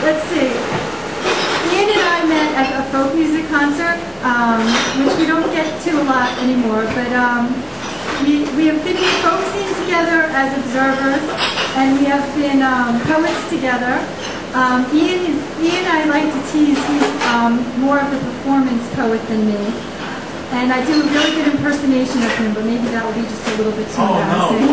Let's see. Ian and I met at a folk music concert, which we don't get to a lot anymore, but we have been in the folk scene together as observers, and we have been poets together. Ian, I like to tease, he's more of a performance poet than me. And I do a really good impersonation of him, but maybe that will be just a little bit too embarrassing.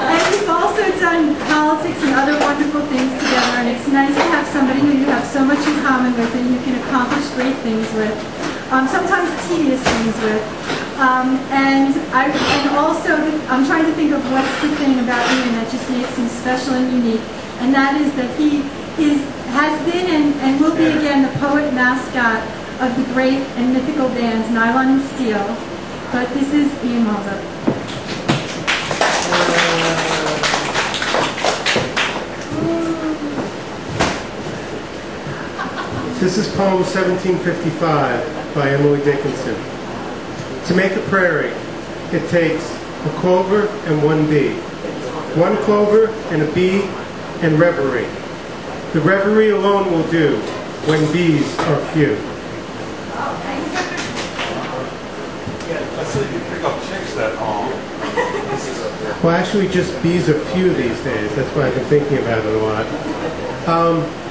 And we've also done politics and other wonderful things together, and it's nice to have somebody who you have so much in common with and you can accomplish great things with, sometimes tedious things with. And also, I'm trying to think of what's the thing about Ian that just makes him special and unique, and that is that he has been and will be again the poet mascot of the great and mythical bands Nylon and Steel. But this is Ian Mulder. This is poem 1755 by Emily Dickinson. To make a prairie, it takes a clover and one bee. One clover and a bee and reverie. The reverie alone will do when bees are few. I said you pick up chicks that Well, actually, just bees are few these days. That's why I've been thinking about it a lot.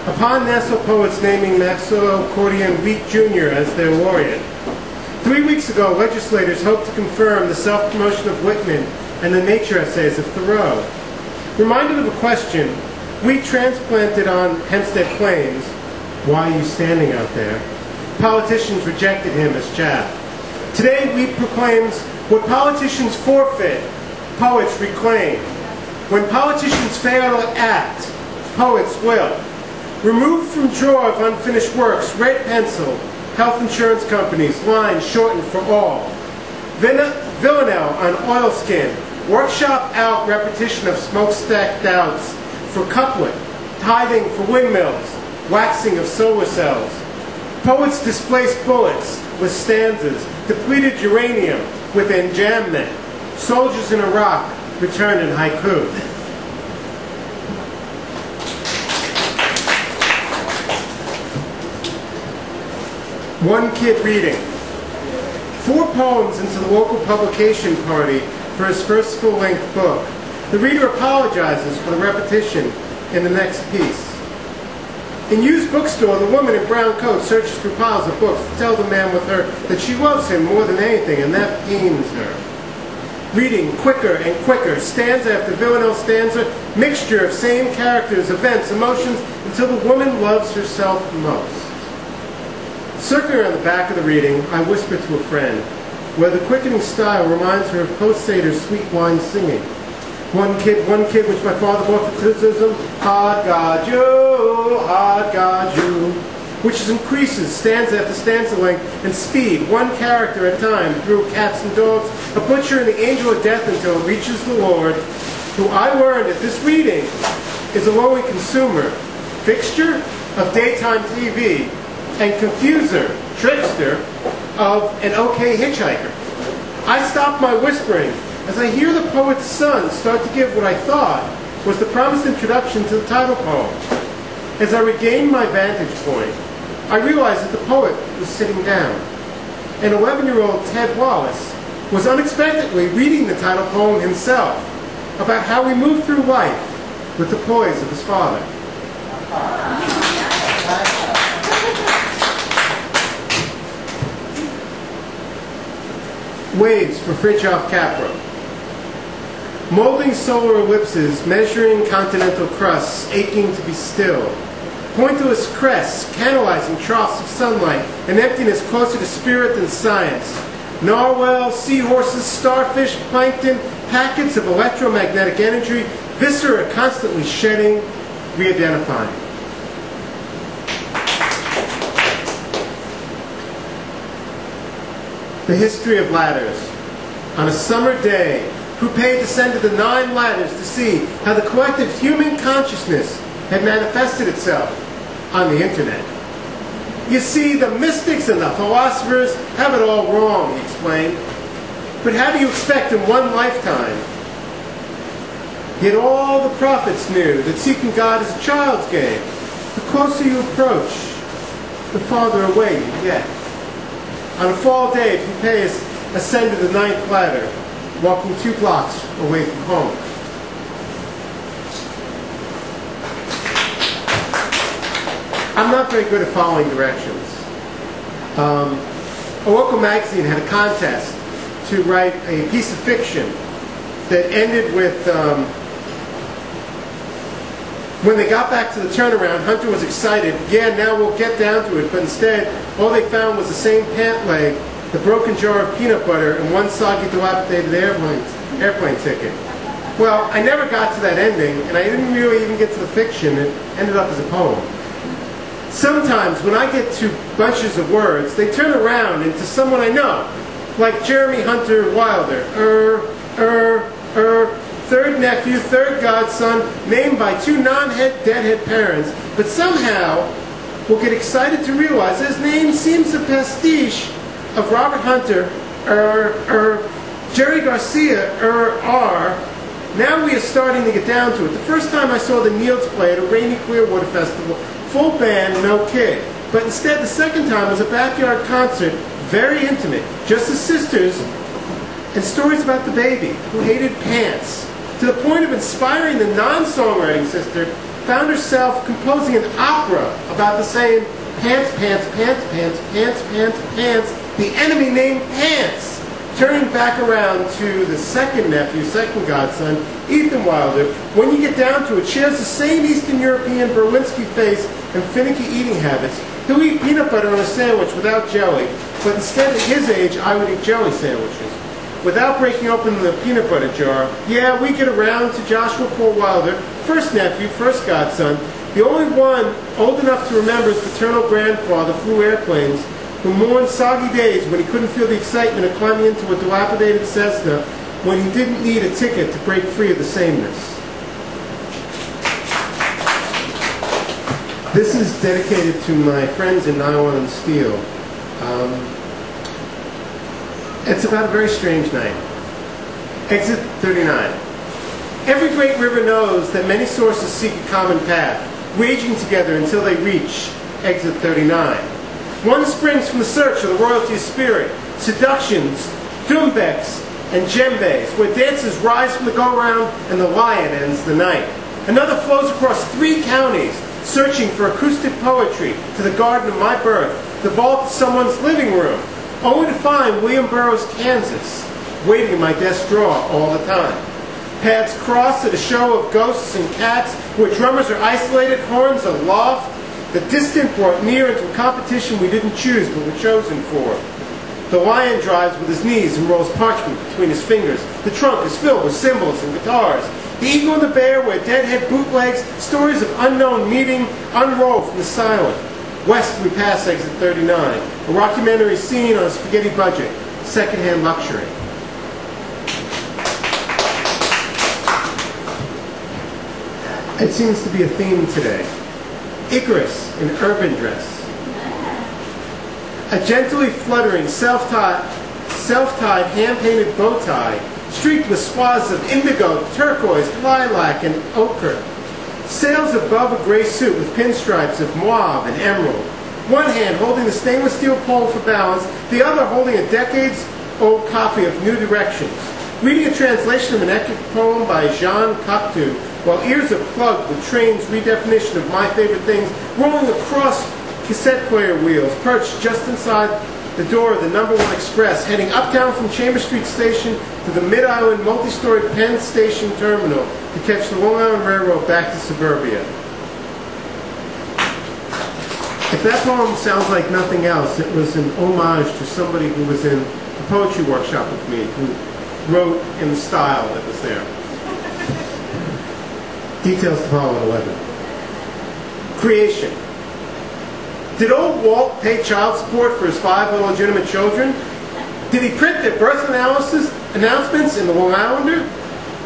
Upon Nassau poets naming Maxwell Cordian Wheat Jr. as their laureate, 3 weeks ago, legislators hoped to confirm the self-promotion of Whitman and the nature essays of Thoreau. Reminded of a question, Wheat transplanted on Hempstead Plains, why are you standing out there? Politicians rejected him as chaff. Today, Wheat proclaims, what politicians forfeit, poets reclaim. When politicians fail to act, poets will. Removed from drawer of unfinished works, red pencil, health insurance companies, lines shortened for all. Villanelle on oilskin, workshop out repetition of smokestack doubts for couplet, tithing for windmills, waxing of solar cells. Poets displace bullets with stanzas, depleted uranium with enjambment. Soldiers in Iraq return in haiku. One kid reading. 4 poems into the local publication party for his first full-length book. The reader apologizes for the repetition in the next piece. In used bookstore, the woman in brown coat searches through piles of books to tell the man with her that she loves him more than anything, and that pains her. Reading quicker and quicker, stanza after villanelle stanza, mixture of same characters, events, emotions, until the woman loves herself most. Circling on the back of the reading, I whisper to a friend, where the quickening style reminds her of post-Seder sweet wine singing. One kid, which my father bought for criticism, hard God you, which increases stanza after stanza length and speed, one character at a time, through cats and dogs, a butcher and the angel of death until it reaches the Lord, who I learned at this reading is a lowly consumer, fixture of daytime TV, and confuser, trickster, of an okay hitchhiker. I stop my whispering as I hear the poet's son start to give what I thought was the promised introduction to the title poem. As I regained my vantage point, I realized that the poet was sitting down. And 11-year-old Ted Wallace was unexpectedly reading the title poem himself about how we move through life with the poise of his father. Waves for Fritjof Capra. Molding solar ellipses, measuring continental crusts, aching to be still. Pointillist crests, canalizing troughs of sunlight, an emptiness closer to spirit than science. Narwhals, seahorses, starfish, plankton, packets of electromagnetic energy, viscera constantly shedding, re-identifying. The history of ladders. On a summer day, Coupé descended the 9 ladders to see how the collective human consciousness had manifested itself on the internet. You see, the mystics and the philosophers have it all wrong, he explained. But how do you expect in one lifetime? Yet all the prophets knew that seeking God is a child's game. The closer you approach, the farther away you get. On a fall day, Pompeius ascended the 9th ladder, walking 2 blocks away from home. I'm not very good at following directions. A local magazine had a contest to write a piece of fiction that ended with, when they got back to the turnaround, Hunter was excited. Yeah, now we'll get down to it. But instead, all they found was the same pant leg, the broken jar of peanut butter, and one soggy, dilapidated airplane ticket. Well, I never got to that ending, and I didn't really even get to the fiction. It ended up as a poem. Sometimes, when I get to bunches of words, they turn around into someone I know, like Jeremy Hunter Wilder, third nephew, third godson, named by 2 non-deadhead parents, but somehow will get excited to realize his name seems a pastiche of Robert Hunter, Jerry Garcia, R. Now we are starting to get down to it. The first time I saw the Nields play at a rainy Clearwater Festival, full band, no kid. But instead, the second time was a backyard concert, very intimate, just as sisters, and stories about the baby who hated pants, to the point of inspiring the non-songwriting sister, found herself composing an opera about the same pants, pants, pants, pants, pants, pants, pants, the enemy named Pants. Turning back around to the second nephew, second godson, Ethan Wilder, when you get down to it, shares the same Eastern European Berlinski face and finicky eating habits. He'll eat peanut butter on a sandwich without jelly, but instead at his age, I would eat jelly sandwiches. Without breaking open the peanut butter jar, yeah, we get around to Joshua Paul Wilder, first nephew, first godson, the only one old enough to remember his paternal grandfather flew airplanes, who mourned soggy days when he couldn't feel the excitement of climbing into a dilapidated Cessna when he didn't need a ticket to break free of the sameness. This is dedicated to my friends in nylon and steel. It's about a very strange night. Exit 39. Every great river knows that many sources seek a common path, waging together until they reach exit 39. One springs from the search of the royalty of spirit, seductions, dumbecks, and djembes, where dances rise from the go-round and the lion ends the night. Another flows across 3 counties, searching for acoustic poetry to the garden of my birth, the vault of someone's living room, only to find William Burroughs, Kansas, waiting in my desk drawer all the time. Paths cross at a show of ghosts and cats, where drummers are isolated, horns aloft. The distant brought near into a competition we didn't choose but were chosen for. The lion drives with his knees and rolls parchment between his fingers. The trunk is filled with cymbals and guitars. The eagle and the bear wear deadhead bootlegs, stories of unknown meeting unroll from the silent. West we pass exit 39, a rockumentary scene on a spaghetti budget, secondhand luxury. It seems to be a theme today. Icarus in urban dress. A gently fluttering, self-tied, hand-painted bow tie, streaked with swaths of indigo, turquoise, lilac, and ochre, sails above a gray suit with pinstripes of mauve and emerald. One hand holding the stainless steel pole for balance, the other holding a decades-old copy of New Directions. Reading a translation of an epic poem by Jean Cocteau, while ears are plugged with Train's redefinition of My Favorite Things, rolling across cassette player wheels, perched just inside the door of the #1 Express, heading uptown from Chambers Street Station to the Mid-Island multi-story Penn Station Terminal to catch the Long Island Railroad back to suburbia. If that poem sounds like nothing else, it was an homage to somebody who was in a poetry workshop with me, who wrote in the style that was there. Details to follow at 11. Creation. Did old Walt pay child support for his 5 illegitimate children? Did he print their birth announcements in the Long Islander?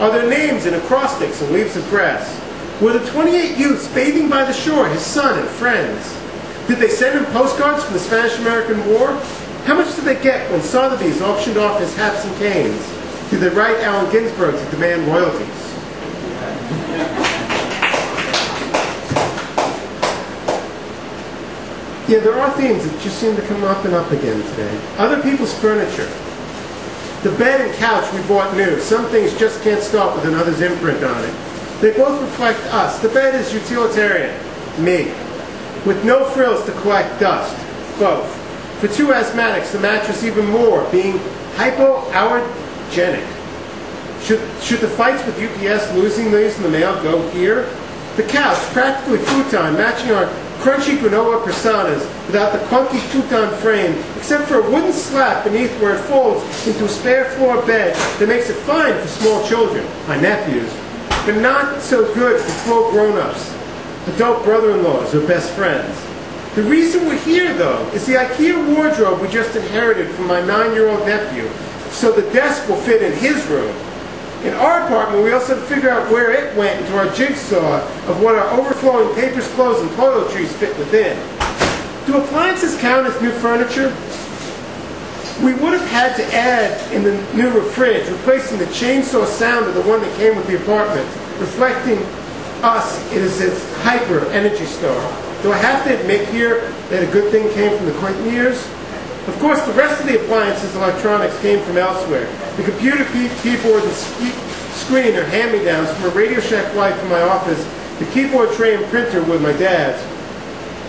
Are their names in acrostics and leaves of grass? Were the 28 youths bathing by the shore his son and friends? Did they send him postcards from the Spanish-American War? How much did they get when Sotheby's auctioned off his hats and canes? Did they write Allen Ginsberg to demand royalties? Yeah, there are themes that just seem to come up and up again today. Other people's furniture. The bed and couch we bought new. Some things just can't stop with another's imprint on it. They both reflect us. The bed is utilitarian, me, with no frills to collect dust, both. For two asthmatics, the mattress even more, being hypoallergenic. Should the fights with UPS losing these in the mail go here? The couch, practically futon, matching our crunchy granola personas without the clunky futon frame, except for a wooden slat beneath where it folds into a spare floor bed that makes it fine for small children, my nephews, but not so good for full grown-ups, adult brother-in-laws or best friends. The reason we're here, though, is the IKEA wardrobe we just inherited from my 9-year-old nephew, so the desk will fit in his room. In our apartment, we also have to figure out where it went into our jigsaw of what our overflowing papers, clothes, and toiletries fit within. Do appliances count as new furniture? We would have had to add in the new fridge, replacing the chainsaw sound of the one that came with the apartment, reflecting us as its hyper energy store. Do I have to admit here that a good thing came from the Clinton years? Of course, the rest of the appliances electronics came from elsewhere. The computer keyboard and screen are hand-me-downs from a Radio Shack wife in my office, the keyboard tray and printer with my dad's.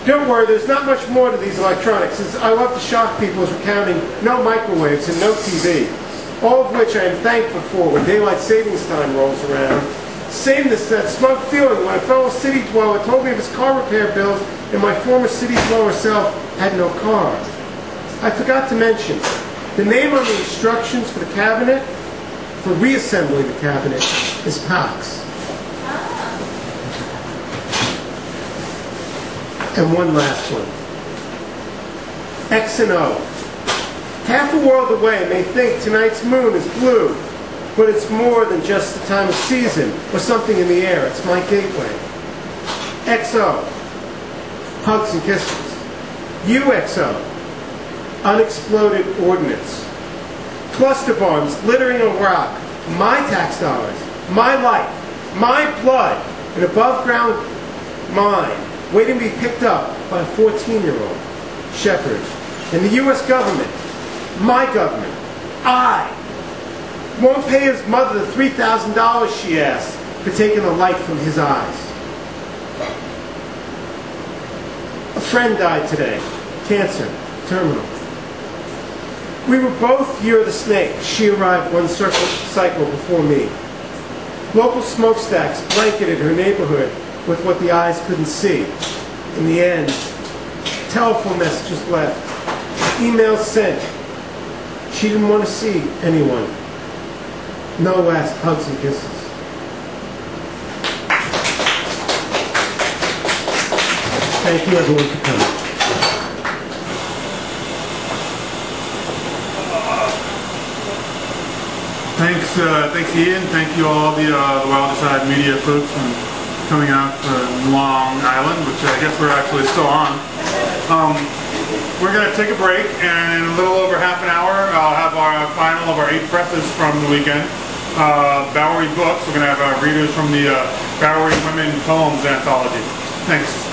Don't worry, there's not much more to these electronics, as I love to shock people as recounting no microwaves and no TV, all of which I am thankful for when daylight savings time rolls around. Sameness, that smug feeling when a fellow city dweller told me of his car repair bills and my former city dweller self had no car. I forgot to mention, the name on the instructions for the cabinet, for reassembling the cabinet, is PAX. And one last one. X and O. Half a world away may think tonight's moon is blue, but it's more than just the time of season or something in the air. It's my gateway. XO. Hugs and kisses. UXO. Unexploded ordnance. Cluster bombs littering a rock. My tax dollars. My life. My blood. An above-ground mine waiting to be picked up by a 14-year-old shepherd. And the U.S. government, my government, I, won't pay his mother the $3,000 she asked for taking the light from his eyes. A friend died today. Cancer. Terminal. We were both Year of the Snake. She arrived one cycle before me. Local smokestacks blanketed her neighborhood with what the eyes couldn't see. In the end, telephone messages left, emails sent. She didn't want to see anyone. No last hugs and kisses. Thank you everyone for coming. Thanks Ian. Thank you all the Wild Side Media folks for coming out from Long Island, which I guess we're actually still on. We're going to take a break, and in a little over half an hour, I'll have our final of our 8 presses from the weekend. Bowery Books. We're going to have our readers from the Bowery Women Poems Anthology. Thanks.